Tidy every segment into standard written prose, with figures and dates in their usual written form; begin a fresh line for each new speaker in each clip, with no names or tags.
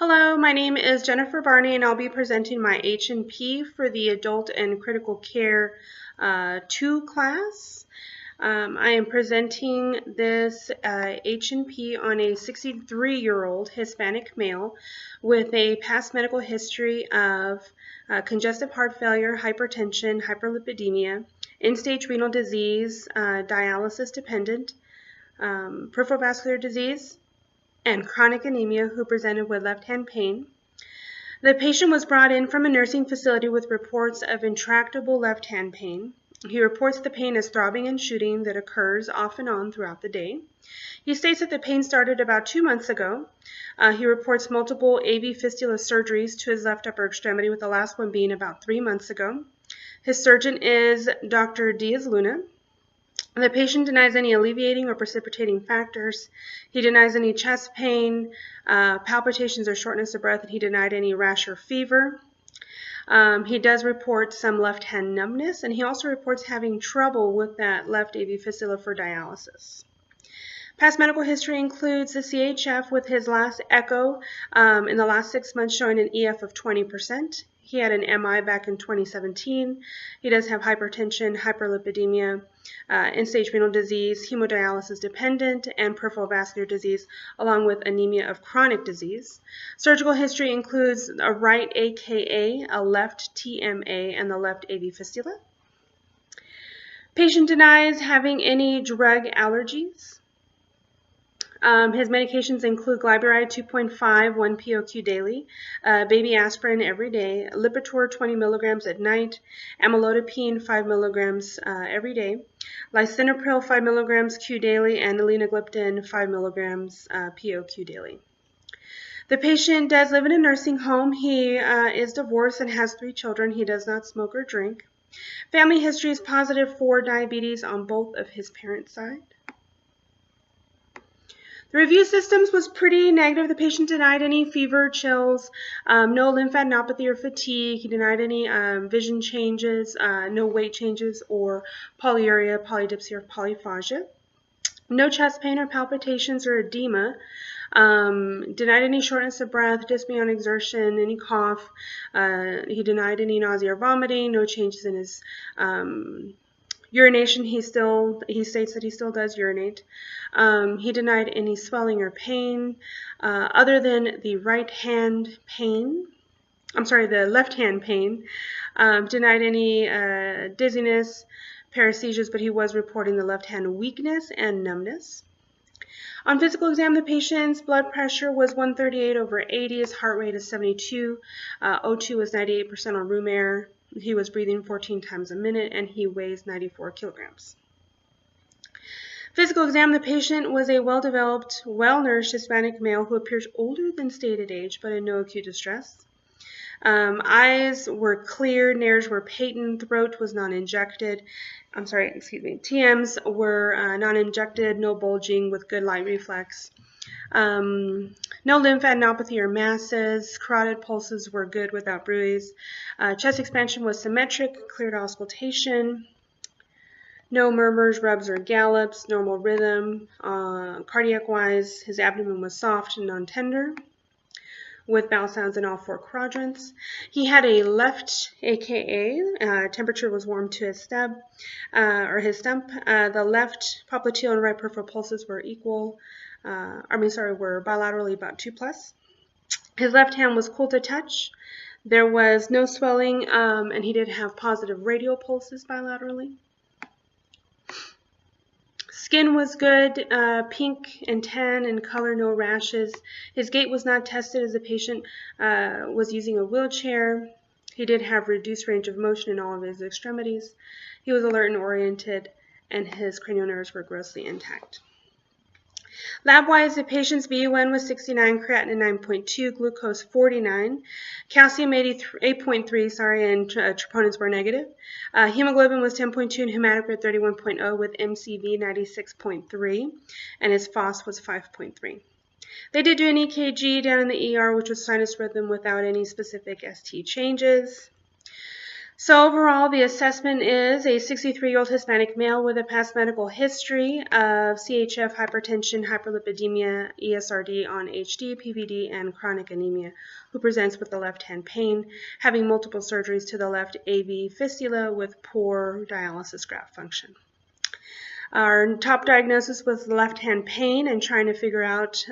Hello, my name is Jennifer Barney and I'll be presenting my H&P for the Adult and Critical Care 2 class. I am presenting this H&P on a 63-year-old Hispanic male with a past medical history of congestive heart failure, hypertension, hyperlipidemia, end-stage renal disease, dialysis dependent, peripheral vascular disease, and chronic anemia who presented with left-hand pain. The patient was brought in from a nursing facility with reports of intractable left-hand pain. He reports the pain as throbbing and shooting that occurs off and on throughout the day. He states that the pain started about 2 months ago. He reports multiple AV fistula surgeries to his left upper extremity, with the last one being about 3 months ago. His surgeon is Dr. Diaz-Luna. The patient denies any alleviating or precipitating factors. He denies any chest pain, palpitations, or shortness of breath, and he denied any rash or fever. He does report some left hand numbness, and he also reports having trouble with that left AV fistula for dialysis. Past medical history includes the CHF with his last echo in the last 6 months showing an EF of 20%. He had an MI back in 2017. He does have hypertension, hyperlipidemia, end-stage renal disease, hemodialysis dependent, and peripheral vascular disease, along with anemia of chronic disease. Surgical history includes a right AKA, a left TMA, and the left AV fistula. Patient denies having any drug allergies. His medications include glyburide 2.5, 1 POQ daily, baby aspirin every day, Lipitor 20 milligrams at night, amlodipine 5 milligrams every day, lisinopril 5 milligrams Q daily, and alinagliptin 5 milligrams POQ daily. The patient does live in a nursing home. He is divorced and has 3 children. He does not smoke or drink. Family history is positive for diabetes on both of his parents' side. The review systems was pretty negative. The patient denied any fever, chills, no lymphadenopathy or fatigue. He denied any vision changes, no weight changes, or polyuria, polydipsia, or polyphagia. No chest pain or palpitations or edema. Denied any shortness of breath, dyspnea on exertion, any cough. He denied any nausea or vomiting. No changes in his urination. He states that he still does urinate. He denied any swelling or pain other than the left hand pain. Denied any dizziness, paresthesias, but he was reporting the left hand weakness and numbness. On physical exam, the patient's blood pressure was 138/80. His heart rate is 72. O2 was 98% on room air. He was breathing 14 times a minute, and he weighs 94 kilograms. Physical exam, the patient was a well-developed, well-nourished Hispanic male who appears older than stated age, but in no acute distress. Eyes were clear, nares were patent, throat was non-injected. TMs were non-injected, no bulging with good light reflex. No lymphadenopathy or masses. Carotid pulses were good without bruise. Chest expansion was symmetric, cleared auscultation. No murmurs, rubs, or gallops. Normal rhythm. Cardiac-wise, his abdomen was soft and non-tender, with bowel sounds in all 4 quadrants. He had a left AKA. Temperature was warm to his stump. The left popliteal and right peripheral pulses were were bilaterally about 2+. His left hand was cool to touch. There was no swelling, and he did have positive radial pulses bilaterally. Skin was good, pink and tan in color, no rashes. His gait was not tested as the patient was using a wheelchair. He did have reduced range of motion in all of his extremities. He was alert and oriented, and his cranial nerves were grossly intact. Lab-wise, the patient's BUN was 69, creatinine 9.2, glucose 49, calcium 8.3, and troponins were negative. Hemoglobin was 10.2 and hematocrit 31.0 with MCV 96.3, and his FOS was 5.3. They did do an EKG down in the ER, which was sinus rhythm without any specific ST changes. So overall, the assessment is a 63-year-old Hispanic male with a past medical history of CHF, hypertension, hyperlipidemia, ESRD on HD, PVD, and chronic anemia, who presents with the left-hand pain, having multiple surgeries to the left AV fistula with poor dialysis graft function. Our top diagnosis was left-hand pain and trying to figure out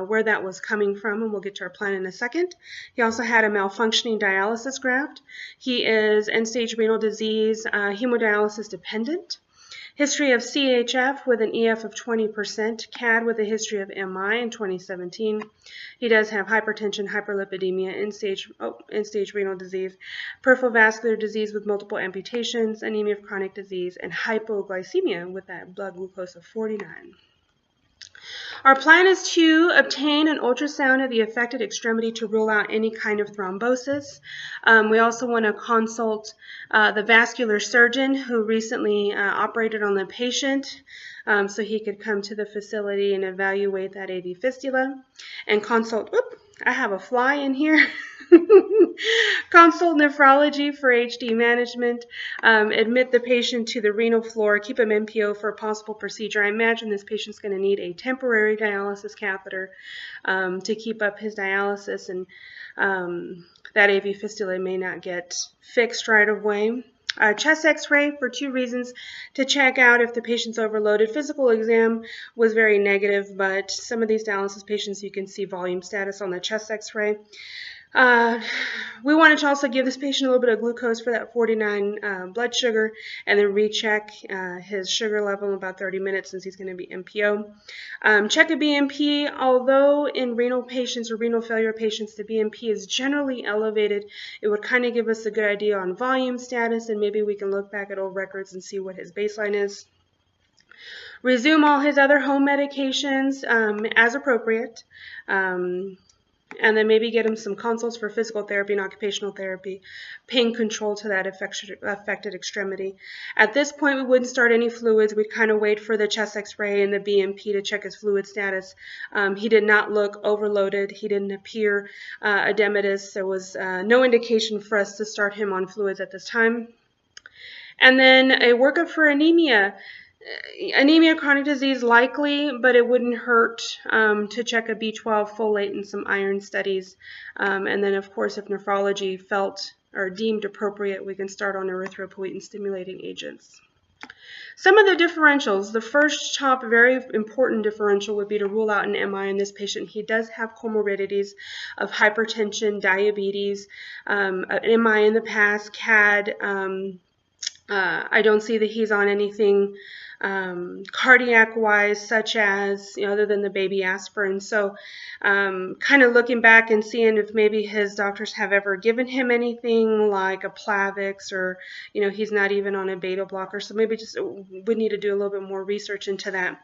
where that was coming from, and we'll get to our plan in a second. He also had a malfunctioning dialysis graft. He is end-stage renal disease, hemodialysis dependent. History of CHF with an EF of 20%, CAD with a history of MI in 2017. He does have hypertension, hyperlipidemia, end-stage renal disease, peripheral vascular disease with multiple amputations, anemia of chronic disease, and hypoglycemia with that blood glucose of 49. Our plan is to obtain an ultrasound of the affected extremity to rule out any kind of thrombosis. We also want to consult the vascular surgeon who recently operated on the patient so he could come to the facility and evaluate that AV fistula, and consult, I have a fly in here. Consult nephrology for HD management, admit the patient to the renal floor, keep him NPO for a possible procedure. I imagine this patient's going to need a temporary dialysis catheter to keep up his dialysis, and that AV fistula may not get fixed right away. Chest x-ray for 2 reasons: to check out if the patient's overloaded. Physical exam was very negative, but some of these dialysis patients, you can see volume status on the chest x-ray. We wanted to also give this patient a little bit of glucose for that 49 blood sugar, and then recheck his sugar level in about 30 minutes since he's going to be NPO. Check a BNP. Although in renal patients or renal failure patients the BNP is generally elevated, it would kind of give us a good idea on volume status, and maybe we can look back at old records and see what his baseline is. Resume all his other home medications as appropriate. And then maybe get him some consults for physical therapy and occupational therapy, pain control to that affected extremity. At this point, we wouldn't start any fluids. We'd kind of wait for the chest x-ray and the BNP to check his fluid status. He did not look overloaded. He didn't appear edematous. There was no indication for us to start him on fluids at this time. And then a workup for anemia. Anemia, chronic disease, likely, but it wouldn't hurt to check a B12 folate and some iron studies. And then, of course, if nephrology felt or deemed appropriate, we can start on erythropoietin stimulating agents. Some of the differentials. The first top very important differential would be to rule out an MI in this patient. He does have comorbidities of hypertension, diabetes, an MI in the past, CAD. I don't see that he's on anything cardiac-wise, such as, other than the baby aspirin. So kind of looking back and seeing if maybe his doctors have ever given him anything like a Plavix, or, he's not even on a beta blocker. So maybe just would need to do a little bit more research into that.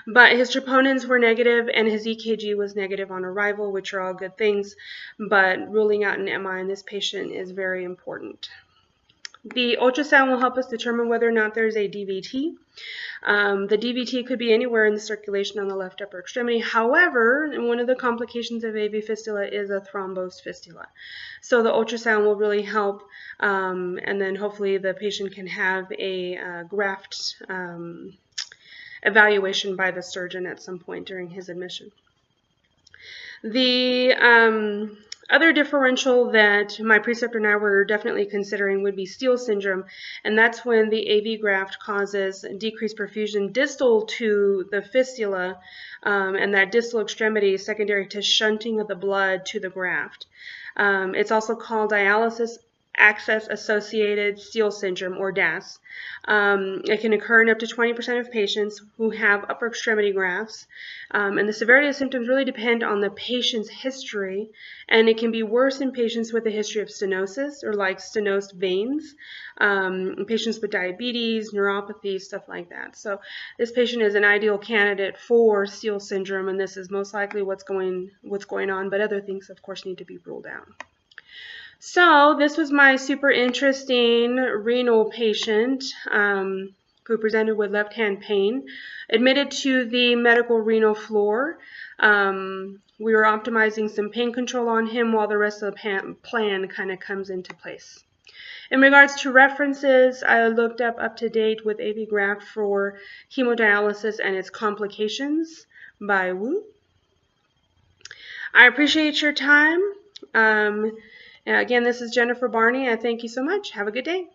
But his troponins were negative and his EKG was negative on arrival, which are all good things. But ruling out an MI in this patient is very important. The ultrasound will help us determine whether or not there's a DVT. The DVT could be anywhere in the circulation on the left upper extremity. However, one of the complications of AV fistula is a thrombosed fistula. So the ultrasound will really help, and then hopefully the patient can have a graft evaluation by the surgeon at some point during his admission. The other differential that my preceptor and I were definitely considering would be Steele syndrome, and that's when the AV graft causes decreased perfusion distal to the fistula, and that distal extremity is secondary to shunting of the blood to the graft. It's also called dialysis access associated Steele syndrome, or DAS. It can occur in up to 20% of patients who have upper extremity grafts, and the severity of symptoms really depend on the patient's history, and it can be worse in patients with a history of stenosis or like stenosed veins, patients with diabetes, neuropathy, stuff like that. So this patient is an ideal candidate for Steele syndrome, and this is most likely what's going on, but other things of course need to be ruled out. So this was my super interesting renal patient who presented with left-hand pain, admitted to the medical renal floor. We were optimizing some pain control on him while the rest of the plan kind of comes into place. In regards to references, I looked up to date with AV graft for hemodialysis and its complications by Wu. I appreciate your time. Again, this is Jennifer Barney. I thank you so much. Have a good day.